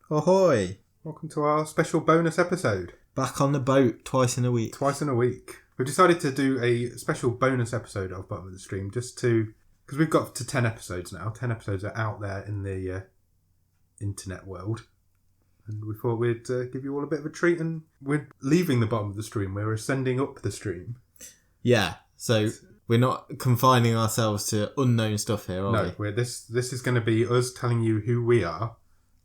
Ahoy! Welcome to our special bonus episode. Back on the boat twice in a week. Twice in a week. We've decided to do a special bonus episode of Bottom of the Stream just to... Because we've got to 10 episodes now. 10 episodes are out there in the internet world. And we thought we'd give you all a bit of a treat, and we're leaving the bottom of the stream. We're ascending up the stream. Yeah, so we're not confining ourselves to unknown stuff here, are we? No, this is going to be us telling you who we are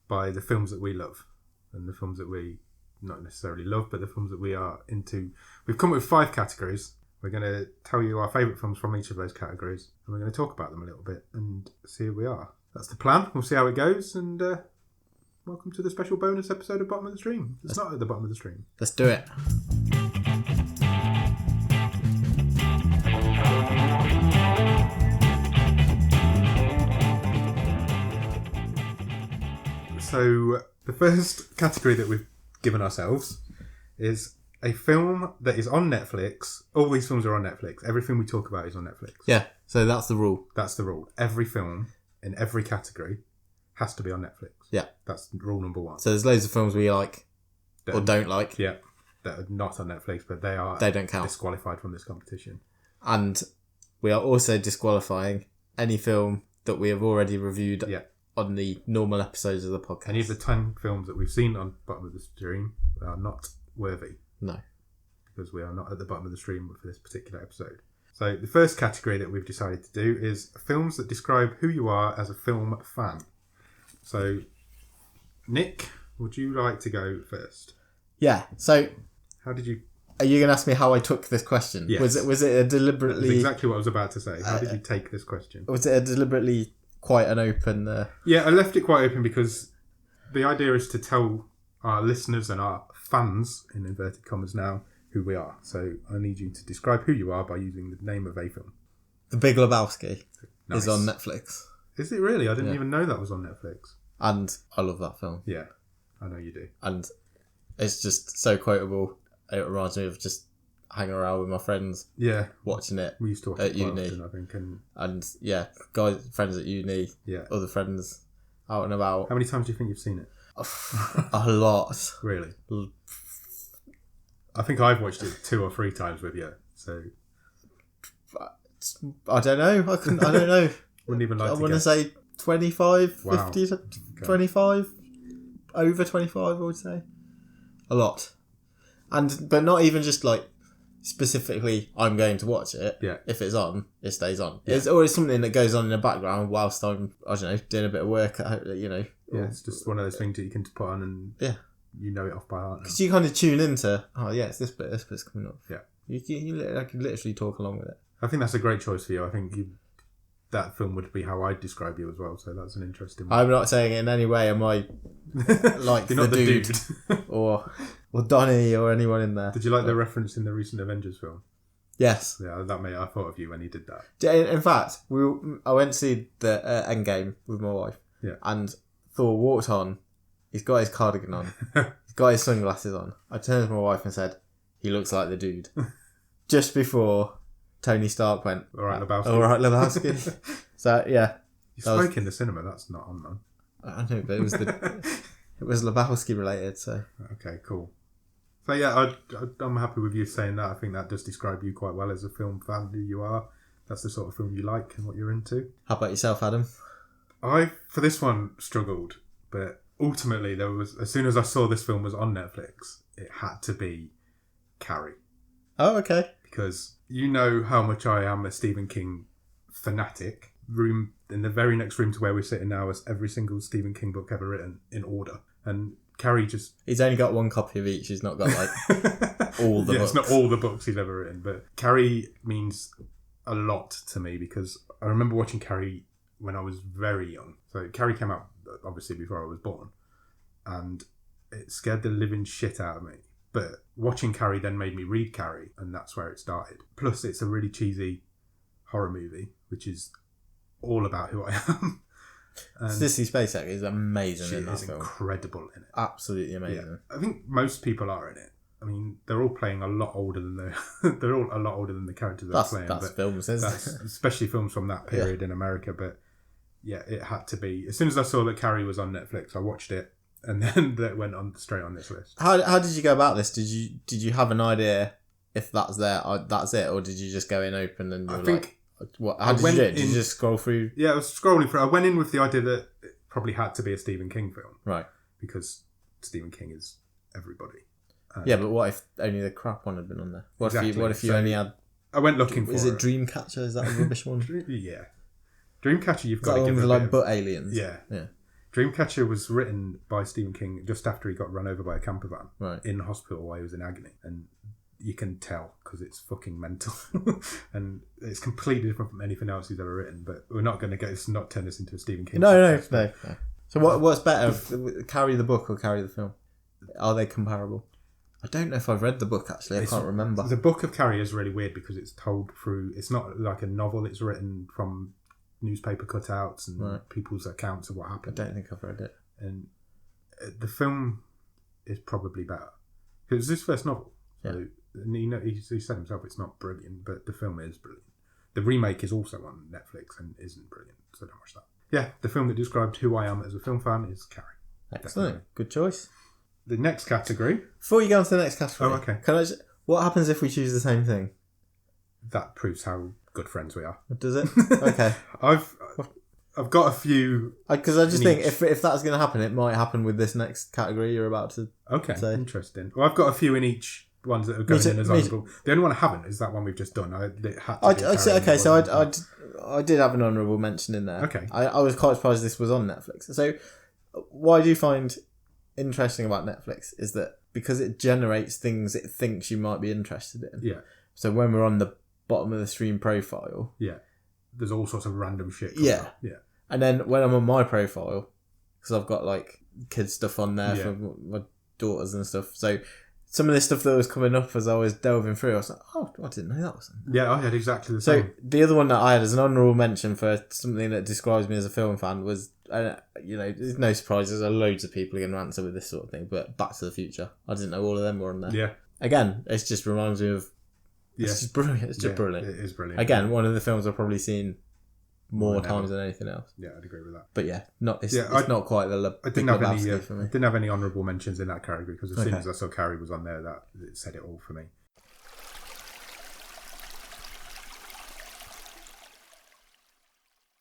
by the films that we love. And the films that we not necessarily love, but the films that we are into. We've come up with 5 categories. We're going to tell you our favourite films from each of those categories. And we're going to talk about them a little bit and see who we are. That's the plan. We'll see how it goes. And welcome to the special bonus episode of Bottom of the Stream. It's not at the bottom of the stream. Let's do it. So the first category that we've given ourselves is a film that is on Netflix. All these films are on Netflix. Everything we talk about is on Netflix. Yeah, so that's the rule. That's the rule. Every film in every category has to be on Netflix. Yeah. That's rule number 1. So there's loads of films we like or don't like. Yeah. That are not on Netflix, but they don't count. Disqualified from this competition. And we are also disqualifying any film that we have already reviewed on the normal episodes of the podcast. Any of the 10 films that we've seen on Bottom of the Stream are not worthy. No. Because we are not at the bottom of the stream for this particular episode. So the first category that we've decided to do is films that describe who you are as a film fan. So, Nick, would you like to go first? Yeah, so... How did you... Are you going to ask me how I took this question? Yes. Was it a deliberately... That's exactly what I was about to say. How did you take this question? Was it a deliberately quite an open... Yeah, I left it quite open because the idea is to tell our listeners and our fans, in inverted commas now, who we are. So I need you to describe who you are by using the name of a film. The Big Lebowski Nice. is on Netflix. Is it really? I didn't even know that was on Netflix. And I love that film. Yeah, I know you do. And it's just so quoteable. It reminds me of just hanging around with my friends, watching it. We used to watch at it quite uni. often, I think. And yeah, guys, friends at uni, other friends out and about. How many times do you think you've seen it? A lot. Really? I think I've watched it 2 or 3 times with you. So I don't know. I don't know. Wouldn't even like I to want to guess. say 25, Wow. 50, 25. Over 25, I would say. A lot. But not even just like specifically I'm going to watch it. Yeah. If it's on, it stays on. Yeah. It's always something that goes on in the background whilst I'm, I don't know, doing a bit of work, Yeah, it's just one of those things that you can put on and you know it off by heart now. Because you kind of tune into, it's this bit's coming up. Yeah. I can literally talk along with it. I think that's a great choice for you. I think that film would be how I'd describe you as well. So that's an interesting one. I'm not saying in any way am I like You're not the dude. or Donnie or anyone in there. Did you like the reference in the recent Avengers film? Yes. Yeah, I thought of you when he did that. In fact, I went to see the Endgame with my wife. Yeah. And Thor walked on. He's got his cardigan on. He's got his sunglasses on. I turned to my wife and said, "He looks like the dude." Just before Tony Stark went, All right, Lebowski. All right, Lebowski. So yeah, You spoke in the cinema. That's not on, man. I know, but it was Lebowski related. So Okay, cool. So yeah, I'm happy with you saying that. I think that does describe you quite well as a film fan, who you are. That's the sort of film you like and what you're into. how about yourself, Adam? I, for this one, struggled. But ultimately, as soon as I saw this film was on Netflix, it had to be Carrie. Oh, okay. Because you know how much I am a Stephen King fanatic. In the very next room to where we're sitting now is every single Stephen King book ever written in order. And Carrie just... He's only got one copy of each. He's not got like all the books. It's not all the books he's ever written, but Carrie means a lot to me because I remember watching Carrie when I was very young. So Carrie came out obviously before I was born, and it scared the living shit out of me. But watching Carrie then made me read Carrie, and that's where it started. Plus, it's a really cheesy horror movie, which is all about who I am. And Sissy Spacek is amazing she in that is film. incredible in it. Absolutely amazing. Yeah. I think most people are in it. I mean, they're all playing a lot older than they're all a lot older than the characters they're playing. That's but films, isn't that's, it? especially films from that period in America. But yeah, it had to be. As soon as I saw that Carrie was on Netflix, I watched it. and then that went on straight on this list. How did you go about this? Did you have an idea if that's there, that's it, or did you just go in open and I think what? How did you do it? Did you just scroll through? Yeah, I was scrolling through. I went in with the idea that it probably had to be a Stephen King film, Right. because Stephen King is everybody. Yeah, but what if only the crap one had been on there? What Exactly. if you only had? I went looking for. Is it Dreamcatcher? Is that a rubbish one? Yeah, Dreamcatcher. You've Is got that to one give with a bit of- butt aliens? Yeah. Yeah. Dreamcatcher was written by Stephen King just after he got run over by a camper van Right. in hospital while he was in agony, and you can tell because it's fucking mental, and it's completely different from anything else he's ever written. But we're not going to not turn this into a Stephen King. No. So what's better, Carrie the book or Carrie the film? Are they comparable? I don't know if I've read the book actually. I can't remember. The book of Carrie is really weird because it's told through. It's not like a novel. It's written from newspaper cutouts and people's accounts of what I happened. don't think I've read it. And the film is probably better. It was his first novel. So, and he said himself it's not brilliant, but the film is brilliant. The remake is also on Netflix and isn't brilliant, so don't watch that. Yeah, the film that described who I am as a film fan is Carrie. Excellent. Definitely. Good choice. The next category, Before you go on to the next category, Oh, okay. What happens if we choose the same thing? that proves how good friends we are. Does it? Okay. I've got a few. Because I just in think each. if that's going to happen, it might happen with this next category you're about to. Okay, So- interesting. Well, I've got a few in each ones that are going in as honourable. The only one I haven't is that one we've just done. It had to be Carrie, and I did have an honourable mention in there. Okay. I was quite surprised this was on Netflix. So what I do find interesting about Netflix is that because it generates things it thinks you might be interested in. Yeah. So when we're on the bottom of the stream profile, Yeah. There's all sorts of random shit. Yeah. Yeah. and then when I'm on my profile, because I've got like kids stuff on there Yeah. for my daughters and stuff. So some of this stuff that was coming up as I was delving through, I was like, oh, I didn't know that was on there. Yeah, I had exactly the So same. the other one that I had as an honourable mention for something that describes me as a film fan was, there's no surprise, there's loads of people are going to answer with this sort of thing, but Back to the Future. I didn't know all of them were on there. Yeah. Again, it just reminds me of, it's just brilliant. It's just brilliant. It is brilliant. Again, one of the films I've probably seen more More than times than anything else. Yeah, I'd agree with that. But yeah, it's I not quite the I big didn't have Lebowski any. for me. Didn't have any honourable mentions in that category because as soon Okay. as I saw Carrie was on there, that it said it all for me.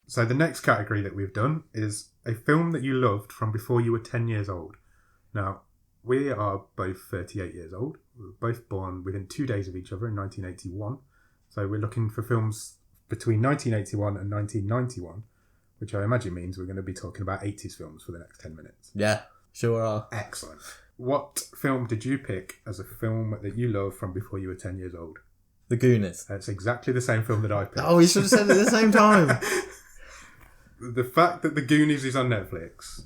So the next category that we've done is a film that you loved from before you were 10 years old. Now, we are both 38 years old. We were both born within 2 days of each other in 1981. So we're looking for films between 1981 and 1991, which I imagine means we're going to be talking about 80s films for the next 10 minutes. Yeah, sure are. Excellent. What film did you pick as a film that you love from before you were 10 years old? The Goonies. It's exactly the same film that I picked. Oh, we should have said it at the same time. The fact that The Goonies is on Netflix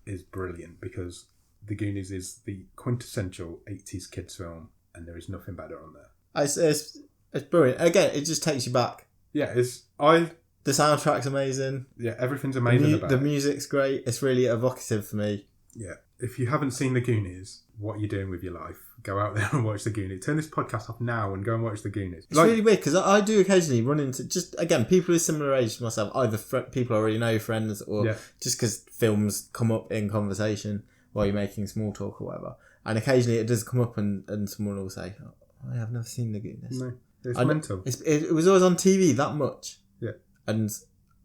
is brilliant because The Goonies is the quintessential 80s kids film and there is nothing better on there. It's brilliant. Again, it just takes you back. Yeah, The soundtrack's amazing. everything's amazing about The it. music's great. It's really evocative for me. Yeah. If you haven't seen The Goonies, what are you doing with your life? Go out there and watch The Goonies. Turn this podcast off now and go and watch The Goonies. It's really weird because I do occasionally run into people of similar age to myself, either people I already know, friends, or Yeah. just because films come up in conversation while you're making small talk or whatever. And occasionally it does come up and someone will say, oh, I've never seen The Goonies. No, it's I know- mental. It was always on TV that much. Yeah. And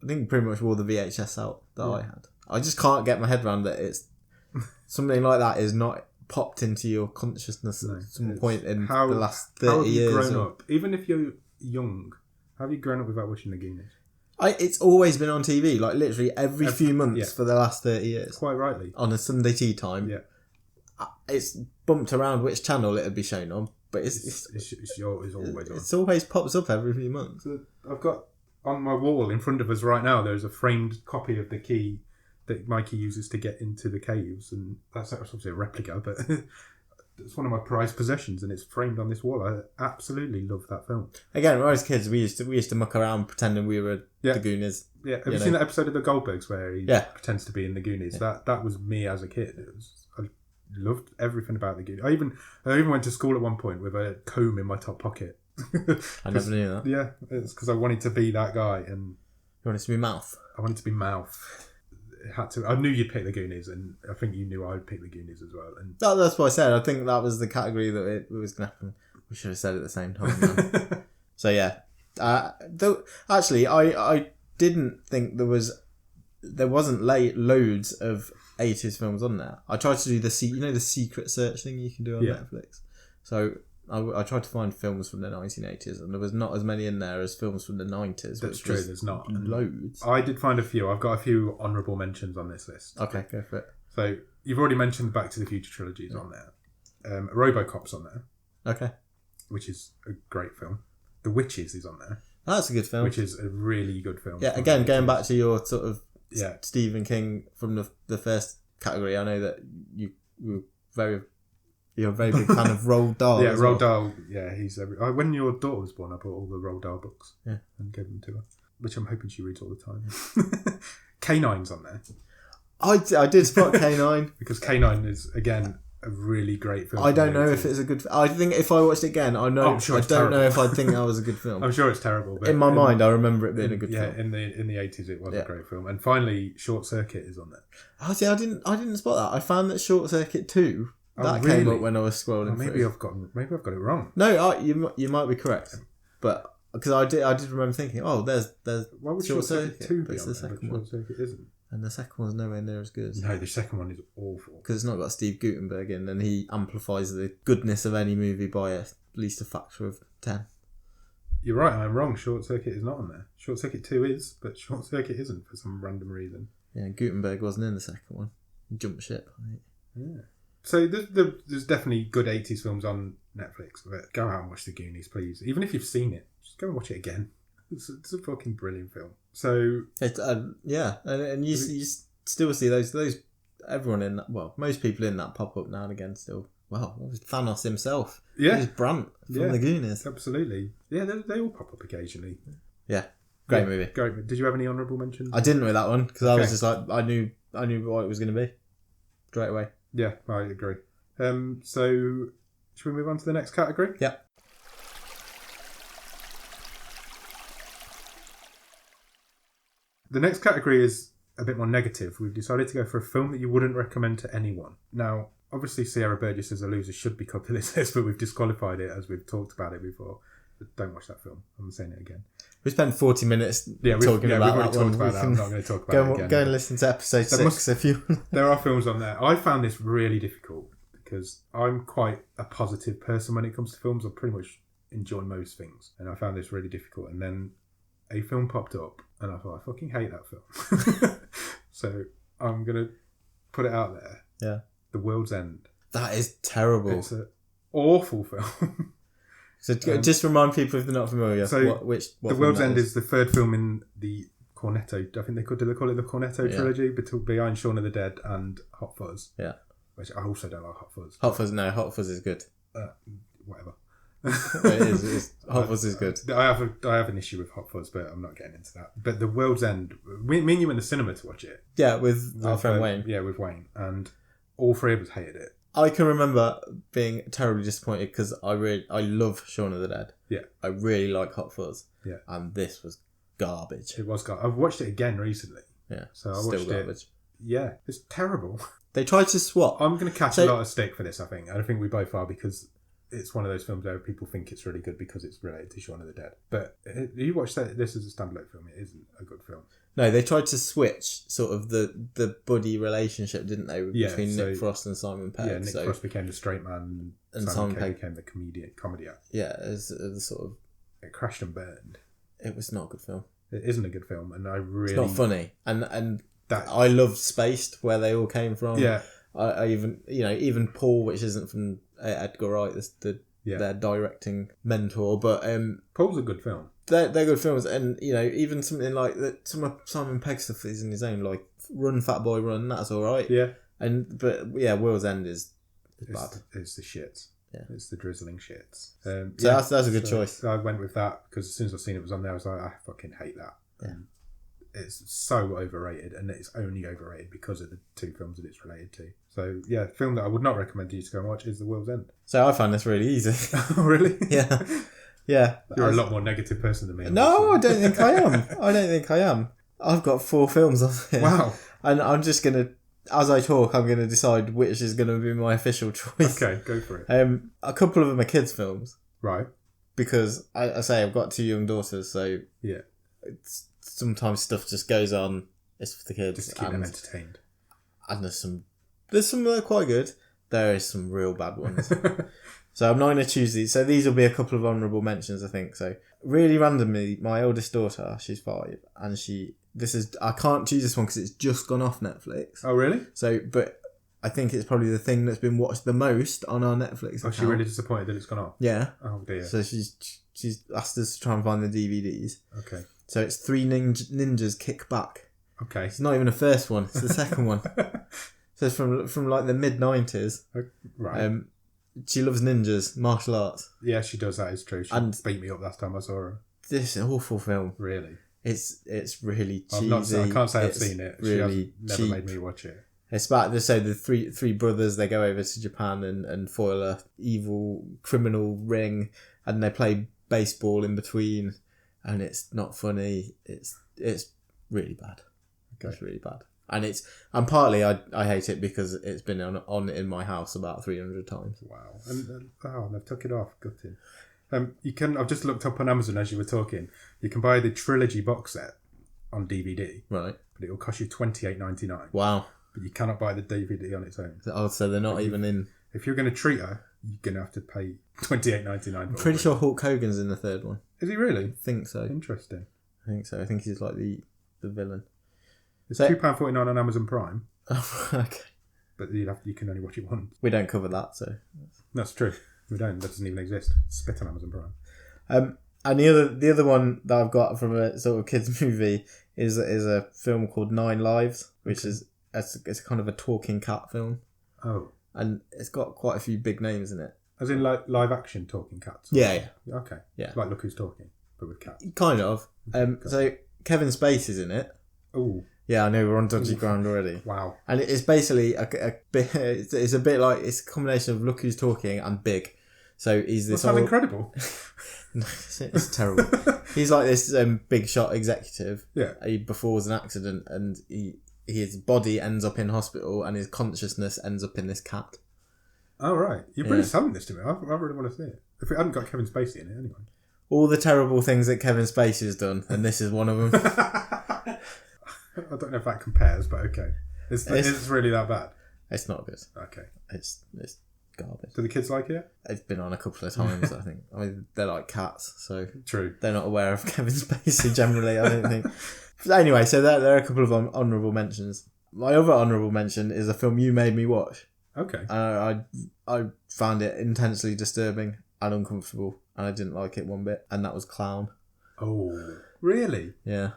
I think pretty much all the VHS out that Yeah. I had. I just can't get my head around that it's something like that is not popped into your consciousness No, at some it's point in how- the last How 30 have you years. grown or- up? Even if you're young, how have you grown up without watching The Goonies? It's always been on TV, like literally every few months yeah. for the last 30 years. Quite rightly. On a Sunday tea time. Yeah. It's bumped around which channel it would be shown on, but It's always on. it's always pops up every few months. So I've got on my wall in front of us right now, there's a framed copy of the key that Mikey uses to get into the caves, and that's obviously a replica, but it's one of my prized possessions, and it's framed on this wall. I absolutely love that film. Again, when I was kids, we used to muck around pretending we were Yeah. the Goonies. Yeah, have you seen that episode of The Goldbergs where he Yeah. pretends to be in the Goonies? That was me as a kid. I loved everything about the Goonies. I even went to school at one point with a comb in my top pocket. I never knew that. Yeah, it's because I wanted to be that guy, and You want it to be mouth? I wanted to be Mouth. it had to. I knew you'd pick the Goonies, and I think you knew I'd pick the Goonies as well. And That's what I said. I think that was the category that it was going to happen. We should have said it at the same time. Man. So yeah, though actually, I didn't think there wasn't loads of 80s films on there. I tried to do the secret search thing you can do on Netflix. So I tried to find films from the 1980s, and there was not as many in there as films from the 90s. That's true. There's not loads. I did find a few. I've got a few honourable mentions on this list. Okay, go for it. So you've already mentioned Back to the Future trilogies on there. RoboCop's on there. Okay. Which is a great film. The Witches is on there. That's a good film. Which is a really good film. Yeah, again, going back to your sort of yeah. Stephen King from the first category, I know that you're a very big fan of Roald Dahl. Yeah, Roald Dahl. Yeah, he's when your daughter was born, I bought all the Roald Dahl books and gave them to her, which I'm hoping she reads all the time. K-9's on there. I did spot K-9 because K-9 is again a really great film. I don't know if it's a good. I think if I watched it again, I know. I'm sure I it's don't terrible. know if I'd think that was a good film. I'm sure it's terrible. But in my mind, I remember it being a good film. Yeah, in the 80s, it was a great film. And finally, Short Circuit is on there. Oh, see, I didn't spot that. I found that Short Circuit 2 that really? came up when I was scrolling. Maybe through. I've got it wrong. No, you might be correct, but because I did remember thinking, oh, there's Why would Short Circuit 2 be it's on the there? second Short one, Circuit isn't. and the second one's nowhere near as good. No, the second one is awful Because it's not got Steve Guttenberg in, and he amplifies the goodness of any movie by at least a factor of 10. You're right, I'm wrong. Short Circuit is not on there. Short Circuit 2 is, but Short Circuit isn't for some random reason. Yeah, Guttenberg wasn't in the second one. He jumped ship. Right? Yeah. So there's definitely good 80s films on Netflix. But go out and watch The Goonies, please. Even if you've seen it, just go and watch it again. It's a fucking brilliant film. So yeah, and you still see those everyone in that. Well, most people in that pop up now and again still. Well, Thanos himself. Yeah, There's Brant from the Goonies. Absolutely. Yeah, they all pop up occasionally. Yeah, great movie. Great. Did you have any honourable mentions? I didn't with that one because I was just like I knew what it was going to be straight away. Yeah, I agree. So should we move on to the next category? Yeah. The next category is a bit more negative. We've decided to go for a film that you wouldn't recommend to anyone. Now, obviously, Sierra Burgess as a loser should be top of this list, but we've disqualified it as we've talked about it before. But don't watch that film. I'm saying it again. We spent 40 minutes talking about we've already that talked one. about that. I'm not going to talk about it again. Go and listen to episode 6 if you... There are films on there. I found this really difficult because I'm quite a positive person when it comes to films. I pretty much enjoy most things. And I found this really difficult. And then a film popped up and I thought, I fucking hate that film. So I'm going to put it out there. Yeah. The World's End. That is terrible. It's an awful film. So just remind people if they're not familiar. So what The World's End is the third film in the Cornetto. I think they call it the Cornetto trilogy behind Shaun of the Dead and Hot Fuzz. Yeah. Which I also don't like Hot Fuzz. Hot Fuzz is good. Whatever. It is. Hot Fuzz is good. I have an issue with Hot Fuzz, but I'm not getting into that. But The World's End, me and you went in the cinema to watch it. Yeah, with our friend Wayne. Yeah, with Wayne. And all three of us hated it. I can remember being terribly disappointed because I love Shaun of the Dead. Yeah. I really like Hot Fuzz. Yeah. And this was garbage. It was garbage. I've watched it again recently. Yeah. So I Still watched garbage. it. Yeah, it's terrible. They tried to swap. I'm going to catch a lot of stick for this, I think. I think we both are because it's one of those films where people think it's really good because it's related to Shaun of the Dead. But you watch this as a standalone film, it isn't a good film. No, they tried to switch sort of the buddy relationship, didn't they, between Nick Frost and Simon Pegg? Yeah, Nick Frost became the straight man and Simon Pegg became the comedy actor. Yeah, as sort of... It crashed and burned. It was not a good film. It isn't a good film, and I really... It's not funny. And that I loved Spaced, where they all came from. Yeah. I even Paul, which isn't from Edgar Wright, their directing mentor, but Paul's a good film. They're good films, and even something like that. Some of Simon Pegg stuff is in his own, like Run Fat Boy Run. That's all right. Yeah. World's End is bad. It's the shits. Yeah. It's the drizzling shits. So that's a good choice. I went with that because as soon as I seen it was on there, I was like, I fucking hate that. Yeah. It's so overrated, and it's only overrated because of the two films that it's related to. So yeah, the film that I would not recommend you to go and watch is The World's End. So I find this really easy. Oh, really? Yeah. Yeah. You're a lot more negative person than me. No, I don't think I am. I've got 4 films on here. Wow. And I'm just going to, as I talk, I'm going to decide which is going to be my official choice. Okay, go for it. A couple of them are kids' films. Right. Because, I say, I've got 2 young daughters, so Yeah. Sometimes stuff just goes on. It's for the kids. Just to keep them entertained. And there's some that are quite good. There is some real bad ones. So I'm not going to choose these. So these will be a couple of honourable mentions, I think. So really randomly, my oldest daughter, she's 5, and I can't choose this one because it's just gone off Netflix. Oh, really? So, but I think it's probably the thing that's been watched the most on our Netflix account. Oh, she's really disappointed that it's gone off? Yeah. Oh, dear. So she's asked us to try and find the DVDs. Okay. So it's Three Ninjas Kick Back. Okay. It's not even the first one, it's the second one. So it's from like the mid-90s. Right. She loves ninjas, martial arts. Yeah, she does. That is true. She beat me up last time I saw her. This is an awful film. Really? It's really cheesy. I can't say I've seen it. Really she has never made me watch it. It's about the three brothers. They go over to Japan and foil a evil criminal ring, and they play baseball in between, and it's not funny. It's really bad. Okay. It's really bad. And partly I hate it because it's been on in my house about 300 times. Wow. And they've took it off. Gutted. I've just looked up on Amazon as you were talking. You can buy the trilogy box set on DVD. Right. But it will cost you $28.99. Wow. But you cannot buy the DVD on its own. Oh, so they're not even in. If you're going to treat her, you're going to have to pay $28.99. I'm pretty sure Hulk Hogan's in the third one. Is he really? I think so. Interesting. I think so. I think he's like the villain. It's £2.49 on Amazon Prime. Okay. But you can only watch it once. We don't cover that, so. That's true. We don't. That doesn't even exist. Spit on Amazon Prime. And the other one that I've got from a sort of kids movie is a film called 9 Lives, which is it's kind of a talking cat film. Oh. And it's got quite a few big names in it. As in like live action talking cats? Yeah. Okay. Yeah. It's like Look Who's Talking, but with cats. Kind of. So Kevin Spacey's in it. Oh. Yeah, I know we're on dodgy ground already. Wow. And it's basically a bit. It's a bit like it's a combination of Look Who's Talking and Big. So he's this. That sounds incredible. It's terrible. He's like this big shot executive. Yeah. He befalls an accident and his body ends up in hospital and his consciousness ends up in this cat. Oh right, you're really selling this to me. I really want to see it. If it hadn't got Kevin Spacey in it, anyway. All the terrible things that Kevin Spacey has done, and this is one of them. I don't know if that compares, but okay. It's really that bad. It's not good. Okay. It's garbage. Do the kids like it? It's been on a couple of times, I think. I mean, they're like cats, so True. They're not aware of Kevin Spacey generally, I don't think. But anyway, so there are a couple of honourable mentions. My other honourable mention is a film you made me watch. Okay. I found it intensely disturbing and uncomfortable, and I didn't like it one bit, and that was Clown. Oh, really? Yeah.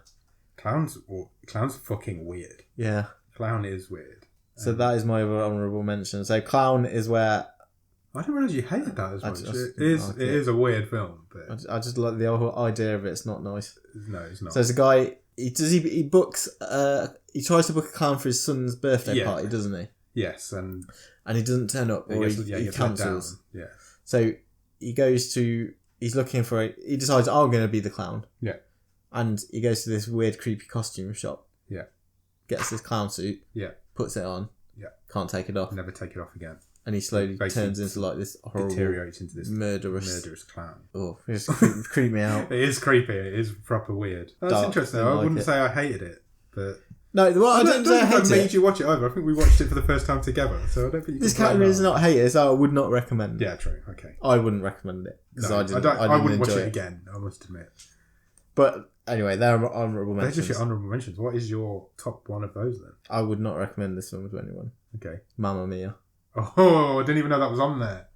Clown's fucking weird. Yeah. Clown is weird. So that is my other honourable mention. So Clown is where... I didn't realise you hated that as much. It is a weird film. But I just like the whole idea of it. It's not nice. No, it's not. So there's a guy... He books... he tries to book a clown for his son's birthday party, doesn't he? Yes, and he doesn't turn up, or he cancels. Yeah. So he goes to... He's looking for... He decides, I'm going to be the clown. Yeah. And he goes to this weird, creepy costume shop. Yeah. Gets this clown suit. Yeah. Puts it on. Yeah. Can't take it off. Never take it off again. And he slowly turns into like this horrible... Deteriorates into this murderous clown. Oh, it's creep me out. It is creepy. It is proper weird. That's interesting. I wouldn't say I hated it, but... No, I didn't say I hated it. I made you watch it either. I think we watched it for the first time together, so I don't think you this category is not hate it, so I would not recommend it. Yeah, true. Okay. I wouldn't recommend it. No, I wouldn't watch it again, I must admit. But anyway, they're honourable mentions. They're just your honourable mentions. What is your top one of those then? I would not recommend this film to anyone. Okay. Mamma Mia. Oh, I didn't even know that was on there.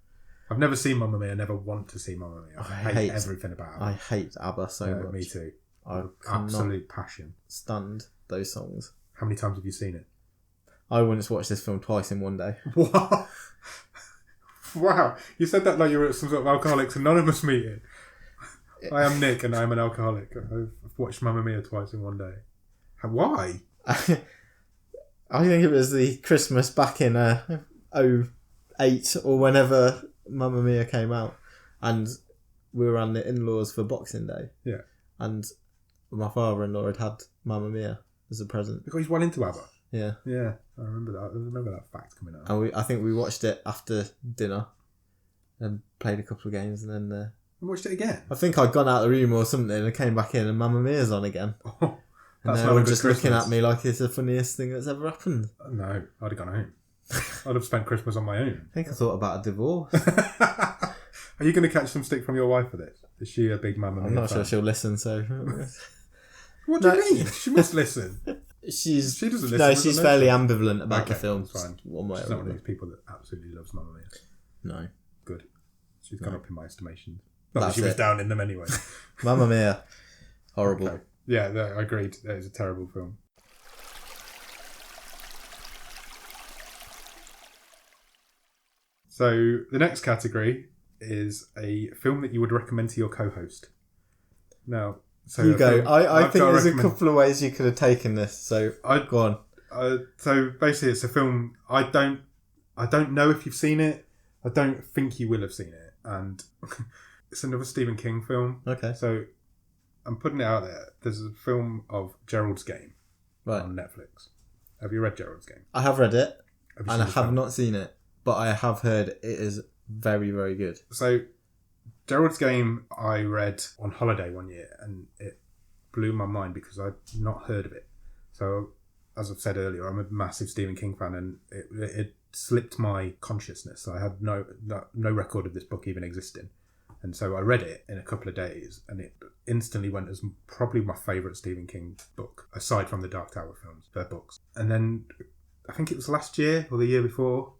I've never seen Mamma Mia. I never want to see Mamma Mia. I hate everything about it. I hate ABBA so much. Me too. I absolute passion. Stand those songs. How many times have you seen it? I once watched this film twice in one day. What? Wow. You said that like you were at some sort of Alcoholics Anonymous meeting. I am Nick and I'm an alcoholic. I've watched Mamma Mia twice in one day. Why? I think it was the Christmas back in 2008 or whenever Mamma Mia came out, and we were on the in-laws for Boxing Day. Yeah. And my father-in-law had Mamma Mia as a present. Because he's well into ABBA. Yeah. Yeah, I remember that. I remember that fact coming out. And I think we watched it after dinner and played a couple of games, and then And watched it again. I think I'd gone out of the room or something and came back in and Mamma Mia's on again. Oh, And that's they not were a good just looking Christmas. at me like it's the funniest thing that's ever happened. No, I'd have gone home. I'd have spent Christmas on my own. I think I thought about a divorce. Are you going to catch some stick from your wife for this? Is she a big Mamma Mia I'm not fan? sure she'll listen, so... What do you mean? She must listen. She doesn't listen. No, with she's the fairly notion. ambivalent about Okay, the film. that's fine. One way She's or not one of another. those people that absolutely loves Mamma Mia. No. Good. She's gone up in my estimation. That's But she was it. down in them anyway. Mamma Mia. Horrible. Okay. Yeah, I agreed. That is a terrible film. So the next category is a film that you would recommend to your co-host. Now, so You a go. film I I've think got to there's a recommend- couple of ways you could have taken this, so go on. So basically, it's a film. I don't know if you've seen it. I don't think you will have seen it, and it's another Stephen King film. Okay. So I'm putting it out there. There's a film of Gerald's Game Right. on Netflix. Have you read Gerald's Game? I have read it, Have you and I seen the have film? not seen it, but I have heard it is very, very good. So Gerald's Game I read on holiday one year, and it blew my mind because I'd not heard of it. So as I've said earlier, I'm a massive Stephen King fan, and it slipped my consciousness. I had no record of this book even existing. And so I read it in a couple of days, and it instantly went as probably my favourite Stephen King book, aside from the Dark Tower films, their books. And then I think it was last year or the year before,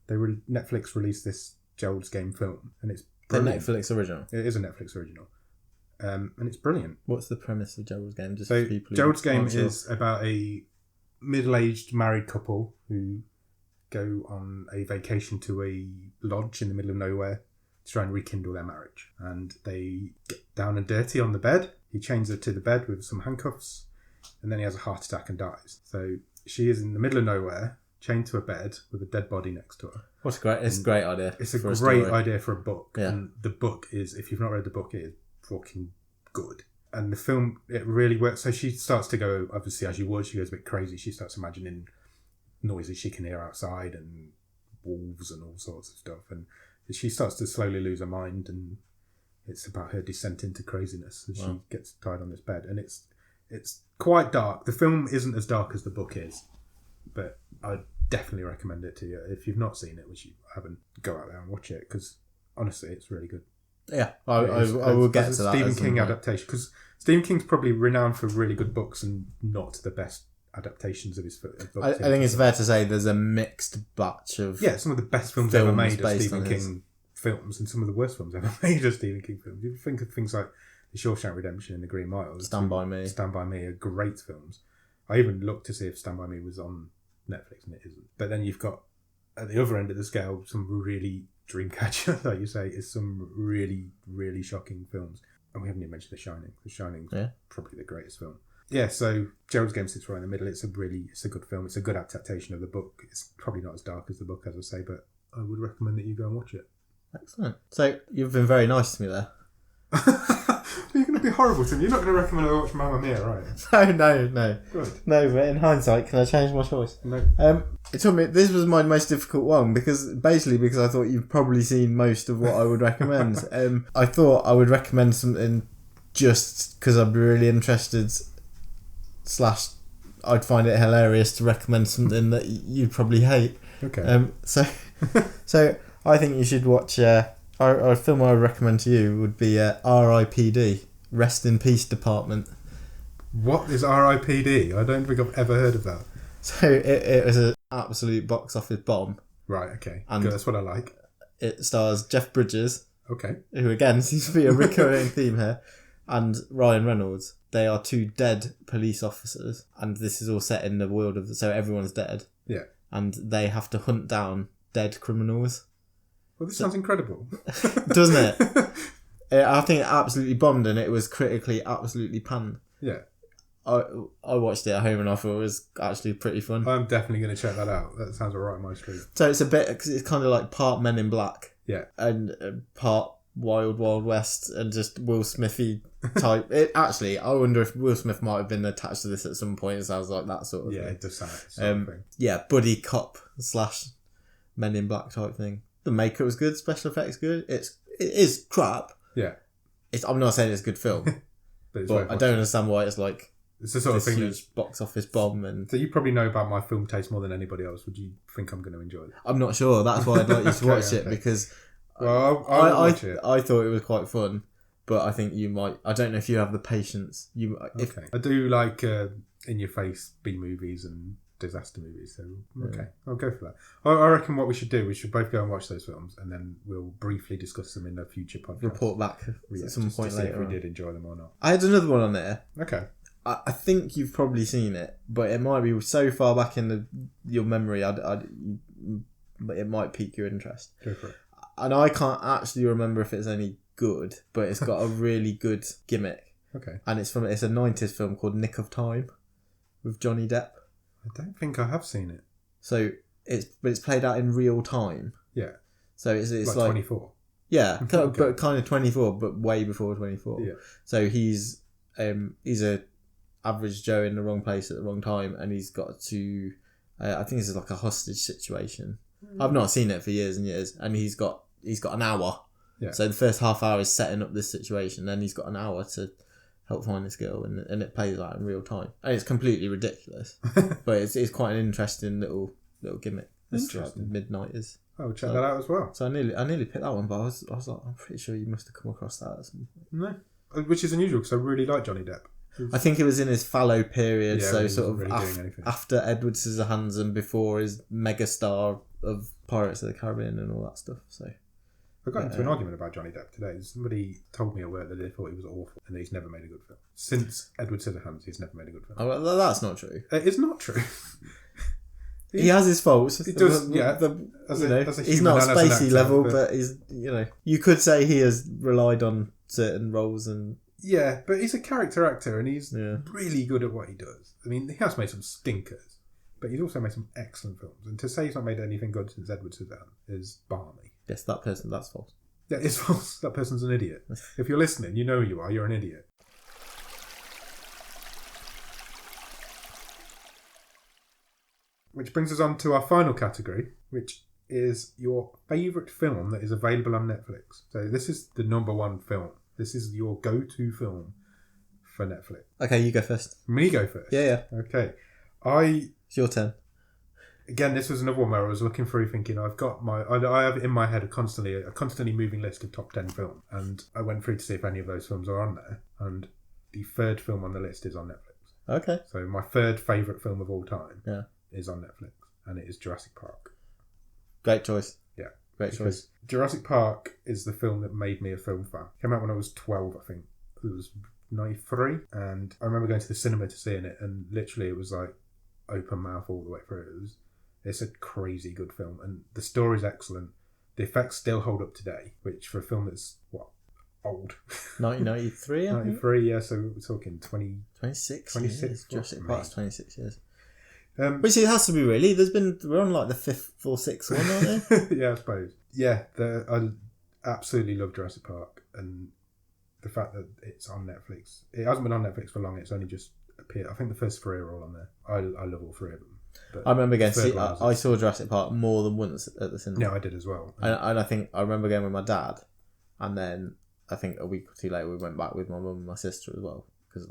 Netflix released this Gerald's Game film, and it's The brilliant. Netflix original. It is a Netflix original, and it's brilliant. What's the premise of Gerald's Game? Just So for people who Gerald's Game aren't sure. is about a middle-aged married couple who go on a vacation to a lodge in the middle of nowhere to try and rekindle their marriage. And they get down and dirty on the bed. He chains her to the bed with some handcuffs, and then he has a heart attack and dies. So she is in the middle of nowhere, chained to a bed with a dead body next to her. It's a great idea. It's a for great story. idea for a book. Yeah. And the book is, if you've not read the book, it is fucking good. And the film, it really works. So she starts to go, obviously, as you would, she goes a bit crazy. She starts imagining noises she can hear outside and wolves and all sorts of stuff. And she starts to slowly lose her mind, and it's about her descent into craziness as she gets tied on this bed. And it's quite dark. The film isn't as dark as the book is, but I definitely recommend it to you. If you've not seen it, which you haven't, go out there and watch it, because honestly, it's really good. Yeah, I will get As to a that. Stephen at some King point. adaptation, because Stephen King's probably renowned for really good books and not the best adaptations of his books. I think it's fair to say there's a mixed batch of... Yeah, some of the best films ever Films made are based Stephen on King his- films, and some of the worst films ever made are Stephen King films. You think of things like The Shawshank Redemption and The Green Mile. Stand By Me. Stand By Me are great films. I even looked to see if Stand By Me was on Netflix, and it isn't. But then you've got, at the other end of the scale, some really Dreamcatcher, like you say, is some really, really shocking films. And we haven't even mentioned The Shining. The Shining's probably the greatest film. Yeah, so Gerald's Game sits right in the middle. It's a good film. It's a good adaptation of the book. It's probably not as dark as the book, as I say, but I would recommend that you go and watch it. Excellent. So, you've been very nice to me there. You're going to be horrible to me. You're not going to recommend I watch Mamma Mia, right? No. Good. No, but in hindsight, can I change my choice? No. It took me. This was my most difficult one because I thought you've probably seen most of what I would recommend. I thought I would recommend something just because I'd be really interested. / I'd find it hilarious to recommend something that you'd probably hate. Okay. So I think you should watch. A film I would recommend to you would be R.I.P.D. Rest in Peace Department. What is R.I.P.D.? I don't think I've ever heard of that. So it was an absolute box office bomb. Right, okay. And- Good, that's what I like. It stars Jeff Bridges, Okay. who again seems to be a recurring theme here, and Ryan Reynolds. They are two dead police officers, and this is all set in the world of... So everyone's dead. Yeah. And they have to hunt down dead criminals. Well, this sounds incredible. Doesn't it? I think it absolutely bombed, and it was critically absolutely panned. Yeah. I watched it at home and I thought it was actually pretty fun. I'm definitely going to check that out. That sounds alright on my street. So it's a bit... Cause it's kind of like part Men in Black Yeah. and part Wild Wild West and just Will Smithy type. I wonder if Will Smith might have been attached to this at some point. It sounds like that sort of thing. It does sound like that sort of thing. Yeah, buddy cop / Men in Black type thing. The makeup was good, special effects good. It is crap. Yeah. I'm not saying it's a good film, but I don't understand why it's like it's the sort of thing huge box office bomb. And so you probably know about my film taste more than anybody else. Would you think I'm going to enjoy it? I'm not sure. That's why I'd like you to watch it because well, I'll watch it. I thought it was quite fun, but I think you might. I don't know if you have the patience. Okay. I do like in your face B movies and disaster movies. So okay, I'll go for that. I reckon what we should do, we should both go and watch those films, and then we'll briefly discuss them in a future podcast. Report back at some point later. If we did enjoy them or not. I had another one on there. Okay. I think you've probably seen it, but it might be so far back in your memory. But it might pique your interest. Go for it. And I can't actually remember if it's any good, but it's got a really good gimmick. Okay. And it's a 90s film called Nick of Time with Johnny Depp. I don't think I have seen it. So it's played out in real time. Yeah. So it's like 24. Yeah, Okay. but kind of 24, but way before 24. Yeah. So he's a average Joe in the wrong place at the wrong time, and he's got to. I think this is like a hostage situation. I've not seen it for years and years, and he's got an hour. Yeah. So the first half hour is setting up this situation, then he's got an hour to help find this girl, and it plays out in real time. And it's completely ridiculous, but it's quite an interesting little gimmick. It's like mid-90s. Oh, check that out as well. So I nearly picked that one, but I was like, I'm pretty sure you must have come across that at some point. No, which is unusual because I really like Johnny Depp. I think it was in his fallow period, Yeah, so he sort of wasn't really doing anything. after Edward Scissorhands and before his megastar of Pirates of the Caribbean and all that stuff. So I got into an argument about Johnny Depp today. Somebody told me at work that they thought he was awful and that he's never made a good film. Since Edward Scissorhands, he's never made a good film. Oh, well, that's not true. It's not true. He has his faults. He does, yeah. He's not Spacey level, but he's, you could say he has relied on certain roles and... Yeah, but he's a character actor and he's Yeah. really good at what he does. I mean, he has made some stinkers, but he's also made some excellent films. And to say he's not made anything good since Edward Scissorhands is balmy. Yes, that's false. Yeah, it's false. That person's an idiot. If you're listening, you know who you are. You're an idiot. Which brings us on to our final category, which is your favourite film that is available on Netflix. So this is the number one film. This is your go-to film for Netflix. Okay, you go first. Me go first? Yeah. Okay. It's your turn. Again, this was another one where I was looking through thinking, I have in my head a constantly moving list of top 10 films. And I went through to see if any of those films are on there. And the third film on the list is on Netflix. Okay. So my third favourite film of all time Yeah. is on Netflix. And it is Jurassic Park. Great choice. Yeah. Great choice. Jurassic Park is the film that made me a film fan. Came out when I was 12, I think. It was 93. And I remember going to the cinema to seeing it. And literally it was like open mouth all the way through. It's a crazy good film. And the story's excellent. The effects still hold up today. Which for a film that's, old. 1993, I think? 93, yeah. So we're talking 26 26 years. Jurassic Park's 26 years. Which it has to be really. We're on like the 5th or 6th one, aren't they? Yeah, I suppose. Yeah, I absolutely love Jurassic Park, and the fact that it's on Netflix. It hasn't been on Netflix for long. It's only just appeared. I think the first 3 are all on there. I love all 3 of them. But I remember I saw Jurassic Park more than once at the cinema. Yeah, I did as well. And I think I remember going with my dad, and then I think a week or 2 later we went back with my mum and my sister as well, because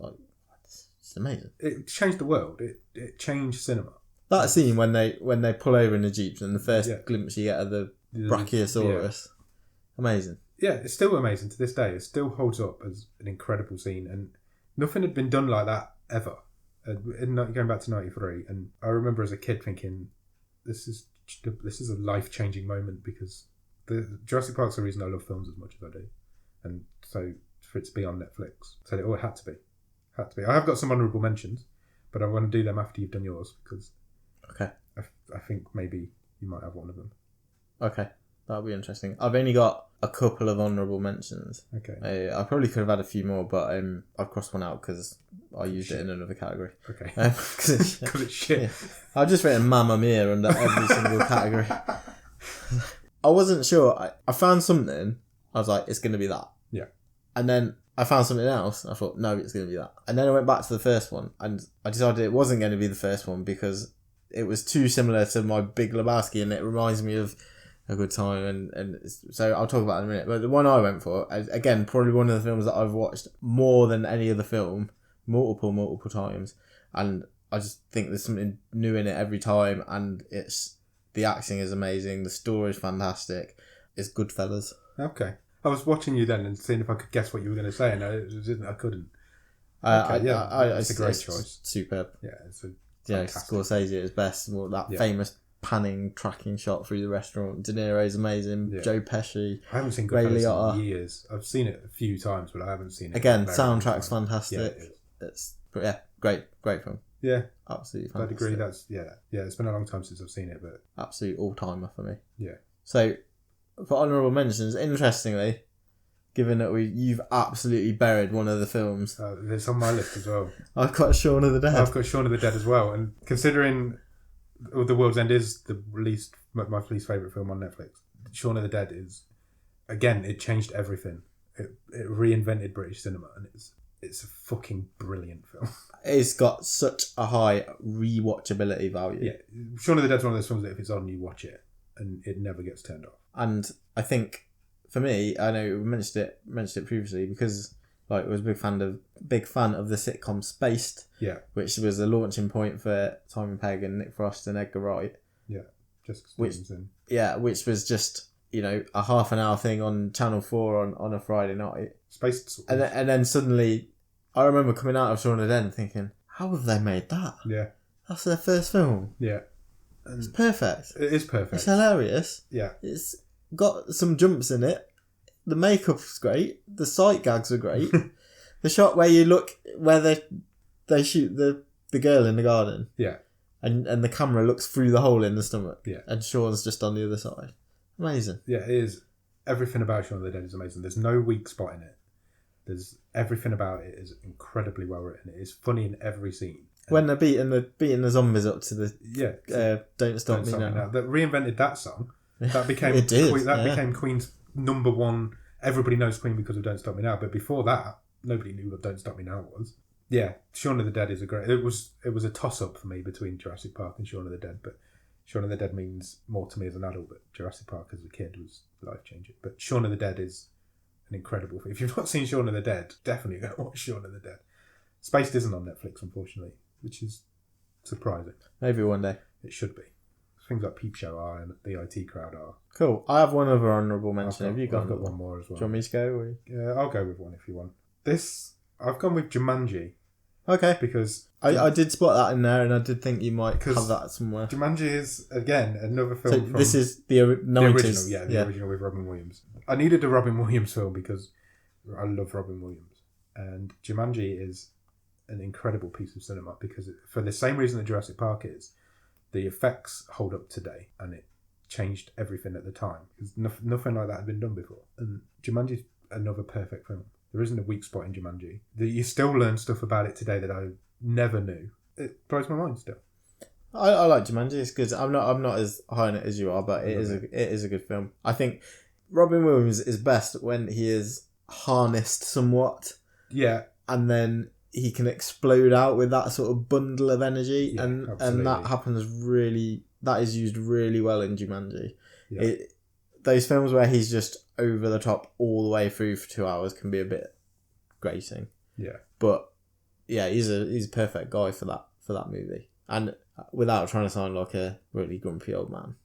it's amazing. It changed the world. It changed cinema. That scene when they pull over in the Jeeps and the first glimpse you get of the Brachiosaurus. Yeah. Amazing. Yeah, it's still amazing to this day. It still holds up as an incredible scene, and nothing had been done like that ever. Going back to 93, and I remember as a kid thinking, this is a life-changing moment, because the Jurassic Park's the reason I love films as much as I do. And so for it to be on Netflix, so it had to be. I have got some honourable mentions, but I want to do them after you've done yours, because I think maybe you might have one of them. Okay, that'll be interesting. I've only got a couple of honourable mentions. Okay. I probably could have had a few more, but I've crossed one out because I used it in another category. Okay. Because it's shit. Yeah. I've just written Mamma Mia under every single category. I wasn't sure. I found something, I was like, it's going to be that. Yeah. And then I found something else. I thought, no, it's going to be that. And then I went back to the first one, and I decided it wasn't going to be the first one because it was too similar to my Big Lebowski, and it reminds me of A Good Time. So I'll talk about it in a minute. But the one I went for, again, probably one of the films that I've watched more than any other film, multiple times. And I just think there's something new in it every time, and the acting is amazing, the story is fantastic. It's Goodfellas. Okay. I was watching you then and seeing if I could guess what you were going to say, and I couldn't. It's a great choice. Superb. Yeah, it's a fantastic. Scorsese at his best. That famous panning, tracking shot through the restaurant. De Niro's amazing. Yeah. Joe Pesci. I haven't seen Goodfellas in years. I've seen it a few times, but I haven't seen it. Again, soundtrack's fantastic. Yeah, great film. Yeah, absolutely fantastic. I'd agree. It's been a long time since I've seen it, but absolute all-timer for me. Yeah. So, for honourable mentions, interestingly, given that you've absolutely buried one of the films, it's on my list as well. I've got Shaun of the Dead. I've got Shaun of the Dead as well, and considering The World's End is my least favourite film on Netflix, Shaun of the Dead is, again, it changed everything. It reinvented British cinema, and it's a fucking brilliant film. It's got such a high rewatchability value. Yeah, Shaun of the Dead's one of those films that if it's on, you watch it, and it never gets turned off. And I think, for me, I know we mentioned it previously, because I was a big fan of the sitcom Spaced, which was a launching point for Simon Pegg and Nick Frost and Edgar Wright. Yeah, Jessica Stevenson. Which was just, a half an hour thing on Channel 4 on a Friday night. Spaced. And then suddenly, I remember coming out of Shaun of the Dead and thinking, how have they made that? Yeah. That's their first film. Yeah. And it's perfect. It is perfect. It's hilarious. Yeah. It's got some jumps in it. The makeup's great. The sight gags are great. The shot where you look, where they shoot the girl in the garden. Yeah. And the camera looks through the hole in the stomach. Yeah. And Sean's just on the other side. Amazing. Yeah, it is. Everything about Shaun of the Dead is amazing. There's no weak spot in it. Everything about it is incredibly well written. It is funny in every scene. When they're beating the zombies up to the Don't Stop Me Now. That reinvented that song. That became became Queen's number one. Everybody knows Queen because of Don't Stop Me Now. But before that, nobody knew what Don't Stop Me Now was. Yeah, Shaun of the Dead is a great. It was a toss up for me between Jurassic Park and Shaun of the Dead, but Shaun of the Dead means more to me as an adult. But Jurassic Park as a kid was life changing. But Shaun of the Dead is an incredible thing. If you've not seen Shaun of the Dead, definitely go watch Shaun of the Dead. Spaced isn't on Netflix, unfortunately, which is surprising. Maybe one day. It should be. Things like Peep Show are and the IT Crowd are. Cool. I have one other honourable mention. Have you got? I've got one more as well. Do you want me to go? Or? Yeah, I'll go with one if you want. I've gone with Jumanji. Okay. Because I did spot that in there, and I did think you might have that somewhere. Jumanji is, again, another film so from... This is the 90s. The original with Robin Williams. I needed a Robin Williams film because I love Robin Williams. And Jumanji is an incredible piece of cinema because for the same reason that Jurassic Park is, the effects hold up today, and it changed everything at the time. Because nothing like that had been done before. And Jumanji's another perfect film. There isn't a weak spot in Jumanji. You still learn stuff about it today that I never knew. It blows my mind still. I like Jumanji. It's good. I'm not as high on it as you are, but it is a good film. I think Robin Williams is best when he is harnessed somewhat. Yeah. And then he can explode out with that sort of bundle of energy, and that happens that is used really well in Jumanji. Yeah. Those films where he's just over the top all the way through for 2 hours can be a bit grating. Yeah. But yeah, he's a perfect guy for that movie. And without trying to sound like a really grumpy old man,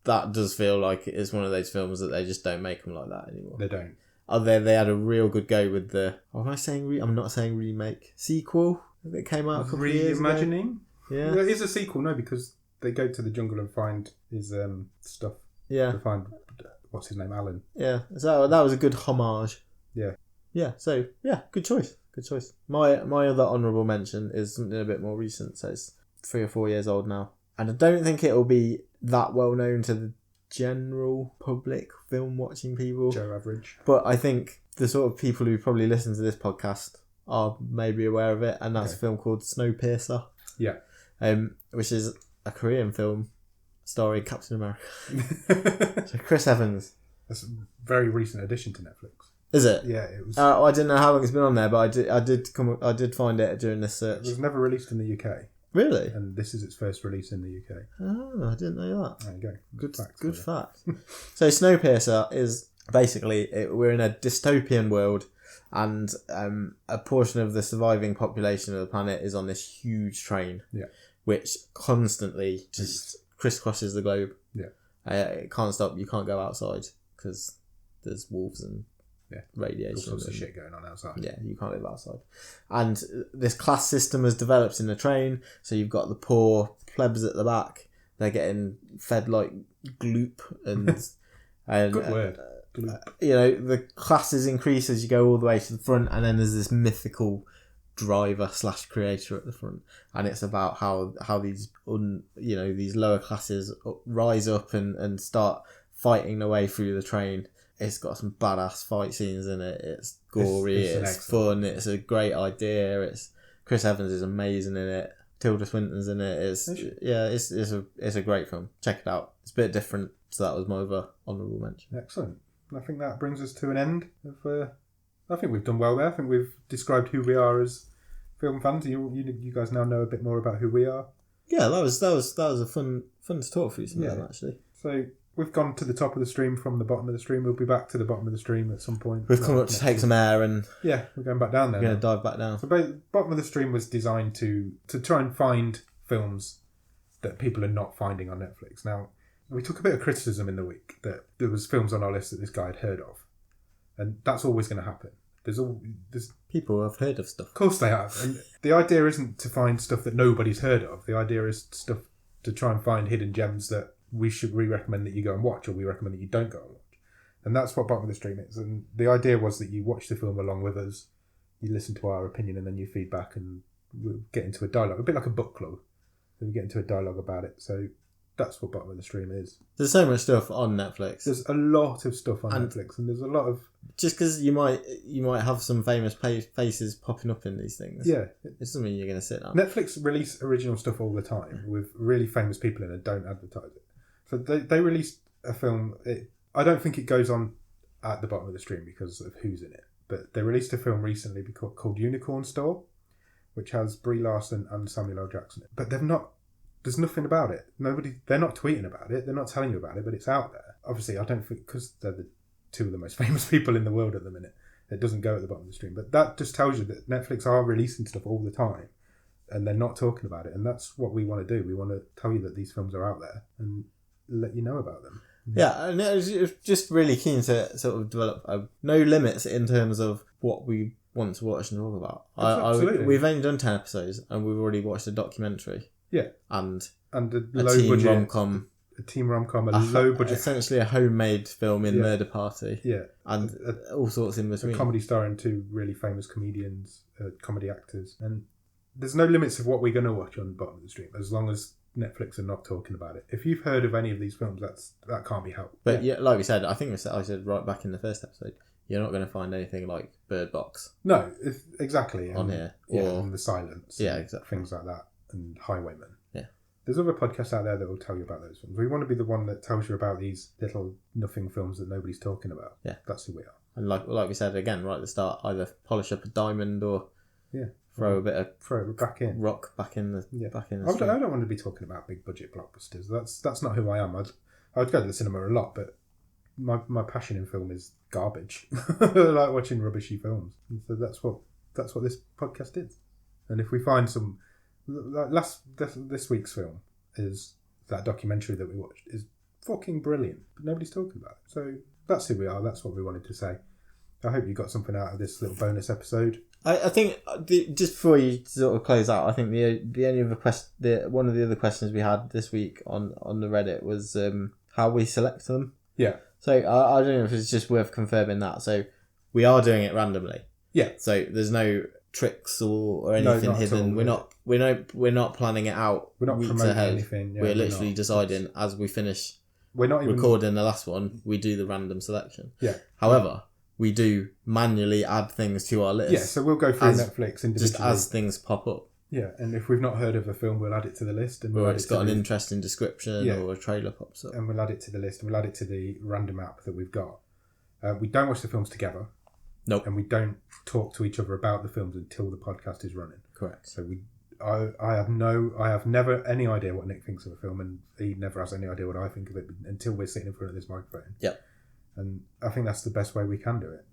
that does feel like it's one of those films that they just don't make them like that anymore. They don't. They had a real good go with the... What am I saying? I'm not saying remake. Sequel that came out a couple of years ago. Reimagining? Yeah. Well, it is a sequel, no, because they go to the jungle and find his stuff. Yeah. To find... What's his name? Alan. Yeah. So that was a good homage. Yeah. Yeah. So, yeah, good choice. Good choice. My other honourable mention is something a bit more recent. So it's 3 or 4 years old now. And I don't think it'll be that well known to the general public film watching people. Joe Average. But I think the sort of people who probably listen to this podcast are maybe aware of it. And that's a film called Snowpiercer. Yeah. Which is a Korean film starring Captain America. So Chris Evans. That's a very recent addition to Netflix. Is it? Yeah, it was. I didn't know how long it's been on there, but I did find it during this It search. was never released in the UK, Really? and this is its first release in the UK. Oh, I didn't know that. There you go. Good Facts fact. for you. So Snowpiercer is basically we're in a dystopian world, and a portion of the surviving population of the planet is on this huge train, which constantly just crisscrosses the globe. It can't stop. You can't go outside because there's wolves and radiation. All sorts of shit going on outside. Yeah, you can't live outside. And this class system has developed in the train, so you've got the poor plebs at the back. They're getting fed like gloop and Good word. The classes increase as you go all the way to the front, and then there's this mythical driver / creator at the front, and it's about how these these lower classes rise up and start fighting their way through the train. It's got some badass fight scenes in it. It's gory. It's fun. It's a great idea. It's Chris Evans is amazing in it. Tilda Swinton's in it. It's a great film. Check it out. It's a bit different, so that was my other honourable mention. Excellent. I think that brings us to an end of. I think we've done well there. I think we've described who we are as film fans. You guys now know a bit more about who we are. Yeah, that was a fun to talk through some of them, actually. So we've gone to the top of the stream from the bottom of the stream. We'll be back to the bottom of the stream at some point. We've come up to take some air and we're going back down there. We're going to dive back down. So bottom of the stream was designed to try and find films that people are not finding on Netflix. Now, we took a bit of criticism in the week that there was films on our list that this guy had heard of, and that's always going to happen. There's people have heard of stuff. Of course they have, and the idea isn't to find stuff that nobody's heard of. The idea is stuff to try and find hidden gems that we recommend that you go and watch, or we recommend that you don't go and watch. And that's what bottom of the stream is. And the idea was that you watch the film along with us, you listen to our opinion, and then you feedback, and we'll get into a dialogue, a bit like a book club. So we get into a dialogue about it. So that's what bottom of the stream is. There's so much stuff on Netflix. There's a lot of stuff on Netflix, and there's a lot of... Just because you might have some famous faces popping up in these things. Yeah. It doesn't mean you're going to sit down. Netflix release original stuff all the time with really famous people in it, don't advertise it. So they released a film. I don't think it goes on at the bottom of the stream because of who's in it, but they released a film recently called Unicorn Store, which has Brie Larson and Samuel L. Jackson in it. But there's nothing about it. They're not tweeting about it. They're not telling you about it, but it's out there. Obviously, I don't think, because they're the two of the most famous people in the world at the minute, it doesn't go at the bottom of the stream. But that just tells you that Netflix are releasing stuff all the time, and they're not talking about it. And that's what we want to do. We want to tell you that these films are out there and let you know about them. Yeah, and it was just really keen to sort of develop no limits in terms of what we want to watch and talk about. Absolutely. We've only done 10 episodes, and we've already watched a documentary. Yeah. And a low teen budget rom-com. A teen rom-com, a low budget. Essentially a homemade film in Murder Party. Yeah. And all sorts in between. A comedy starring two really famous comedians, comedy actors. And there's no limits of what we're going to watch on the bottom of the stream, as long as Netflix are not talking about it. If you've heard of any of these films, that can't be helped. But yeah, like we said, I think I said right back in the first episode, you're not going to find anything like Bird Box. No, exactly. On here. And The Silence. Yeah, exactly. Things like that. And Highwaymen. Yeah. There's other podcasts out there that will tell you about those films. We want to be the one that tells you about these little nothing films that nobody's talking about. Yeah. That's who we are. And like we said again right at the start, either polish up a diamond or throw it back in. Rock back in the I don't want to be talking about big budget blockbusters. That's not who I am. I'd go to the cinema a lot, but my passion in film is garbage. I like watching rubbishy films. And so that's what this podcast is. And if we find some, this week's film is that documentary that we watched is fucking brilliant, but nobody's talking about it. So that's who we are. That's what we wanted to say. I hope you got something out of this little bonus episode. I think just before you sort of close out, I think the only other one of the other questions we had this week on the Reddit was how we select them. Yeah. So I don't know if it's just worth confirming that. So we are doing it randomly. Yeah. So there's no tricks or anything hidden. We're not planning it out. We're not weeks promoting ahead. anything. Yeah, we're literally deciding as we finish. We're not even recording the last one. We do the random selection. Yeah. However, we do manually add things to our list. Yeah, so we'll go through Netflix individually. Just as things pop up. Yeah, and if we've not heard of a film, we'll add it to the list. And Or it's got an interesting description, Yeah. or a trailer pops up. And we'll add it to the list, and we'll add it to the random app that we've got. We don't watch the films together. Nope. And we don't talk to each other about the films until the podcast is running. Correct. So I have never any idea what Nick thinks of a film, and he never has any idea what I think of it until we're sitting in front of this microphone. Yep. And I think that's the best way we can do it.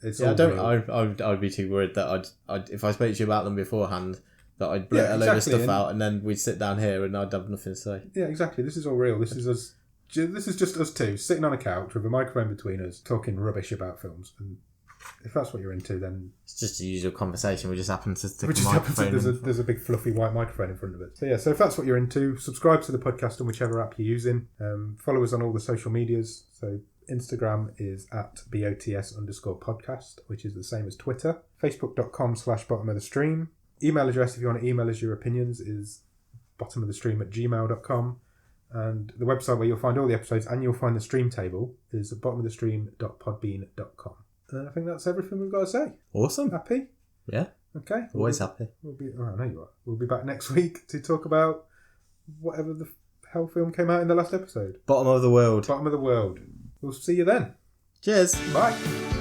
It's Yeah, all I'd be too worried that I'd if I spoke to you about them beforehand, that I'd blurt Yeah, a load of exactly, stuff and- out, and then we'd sit down here and I'd have nothing to say. Yeah, exactly. This is all real. This is us. This is just us two sitting on a couch with a microphone between us, talking rubbish about films. And if that's what you're into, then It's just a usual conversation. We just happen to stick we a just happen to, microphone. there's a big fluffy white microphone in front of it. So yeah, so if that's what you're into, subscribe to the podcast on whichever app you're using. Follow us on all the social medias. So Instagram is at BOTS_podcast, which is the same as Twitter. Facebook.com/bottom of the stream. Email address if you want to email us your opinions is bottomofthestream@gmail.com. And the website where you'll find all the episodes and you'll find the stream table is bottomofthestream.podbean.com. And I think that's everything we've got to say. Awesome. Happy? Yeah. Okay. Always happy. I know you are. We'll be back next week to talk about whatever the hell film came out in the last episode. Bottom of the world. Bottom of the World. We'll see you then. Cheers. Bye.